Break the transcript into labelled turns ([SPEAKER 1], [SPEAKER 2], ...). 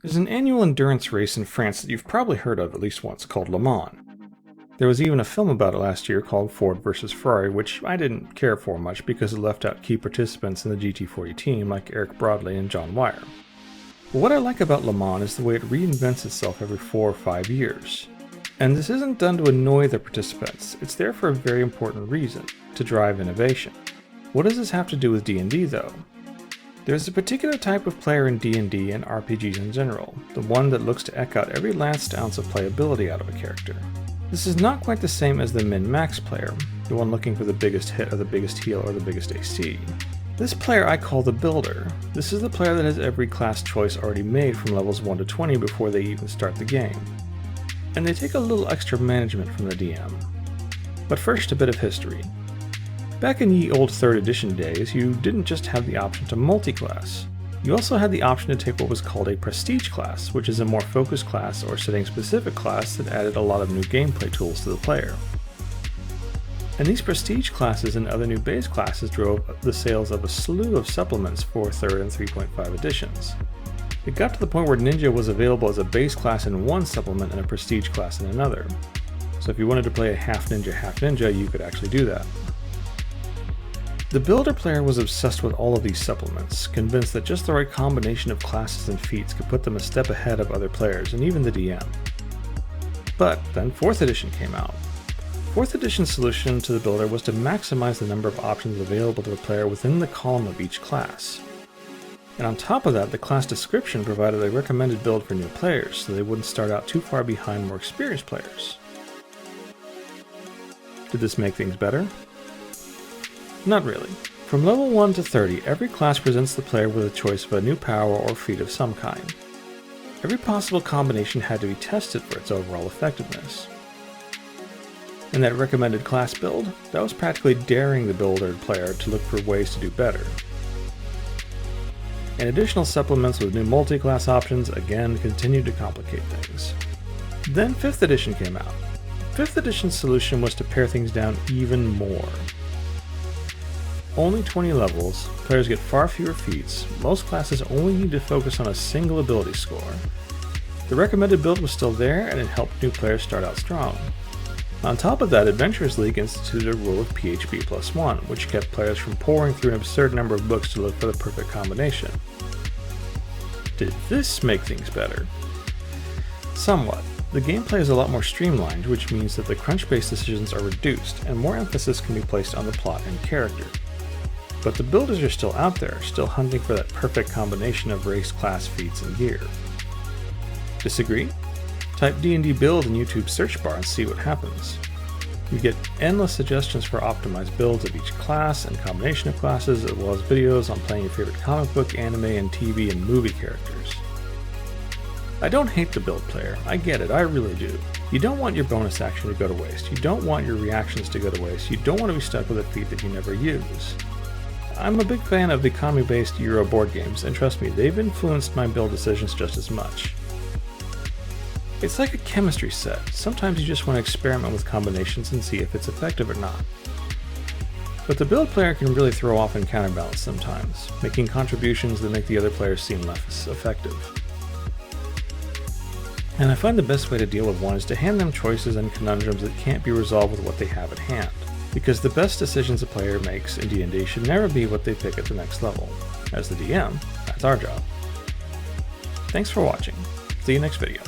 [SPEAKER 1] There's an annual endurance race in France that you've probably heard of at least once called Le Mans. There was even a film about it last year called Ford vs. Ferrari, which I didn't care for much because it left out key participants in the GT40 team like Eric Broadley and John Wyer. But what I like about Le Mans is the way it reinvents itself every 4 or 5 years. And this isn't done to annoy the participants, it's there for a very important reason, to drive innovation. What does this have to do with D&D though? There's a particular type of player in D&D and RPGs in general, the one that looks to eke out every last ounce of playability out of a character. This is not quite the same as the min-max player, the one looking for the biggest hit or the biggest heal or the biggest AC. This player I call the builder. This is the player that has every class choice already made from levels 1 to 20 before they even start the game. And they take a little extra management from the DM. But first, a bit of history. Back in ye old 3rd edition days, you didn't just have the option to multi-class. You also had the option to take what was called a prestige class, which is a more focused class or setting-specific class that added a lot of new gameplay tools to the player. And these prestige classes and other new base classes drove the sales of a slew of supplements for 3rd and 3.5 editions. It got to the point where Ninja was available as a base class in one supplement and a prestige class in another. So if you wanted to play a half ninja, you could actually do that. The builder player was obsessed with all of these supplements, convinced that just the right combination of classes and feats could put them a step ahead of other players and even the DM. But then 4th edition came out. 4th edition's solution to the builder was to maximize the number of options available to the player within the column of each class. And on top of that, the class description provided a recommended build for new players, so they wouldn't start out too far behind more experienced players. Did this make things better? Not really. From level 1 to 30, every class presents the player with a choice of a new power or feat of some kind. Every possible combination had to be tested for its overall effectiveness. In that recommended class build, that was practically daring the builder player to look for ways to do better. And additional supplements with new multi-class options again continued to complicate things. Then 5th edition came out. 5th edition's solution was to pare things down even more. Only 20 levels, players get far fewer feats, most classes only need to focus on a single ability score. The recommended build was still there and it helped new players start out strong. On top of that, Adventurers League instituted a rule of PHP +1, which kept players from pouring through an absurd number of books to look for the perfect combination. Did this make things better? Somewhat. The gameplay is a lot more streamlined, which means that the crunch-based decisions are reduced and more emphasis can be placed on the plot and character. But the builders are still out there, still hunting for that perfect combination of race, class, feats, and gear. Disagree? Type D&D build in YouTube's search bar and see what happens. You get endless suggestions for optimized builds of each class and combination of classes, as well as videos on playing your favorite comic book, anime, and TV and movie characters. I don't hate the build player, I get it, I really do. You don't want your bonus action to go to waste, you don't want your reactions to go to waste, you don't want to be stuck with a feat that you never use. I'm a big fan of the economy-based Euro board games, and trust me, they've influenced my build decisions just as much. It's like a chemistry set. Sometimes you just want to experiment with combinations and see if it's effective or not. But the build player can really throw off and counterbalance sometimes, making contributions that make the other players seem less effective. And I find the best way to deal with one is to hand them choices and conundrums that can't be resolved with what they have at hand. Because the best decisions a player makes in D&D should never be what they pick at the next level. As the DM, that's our job. Thanks for watching. See you next video.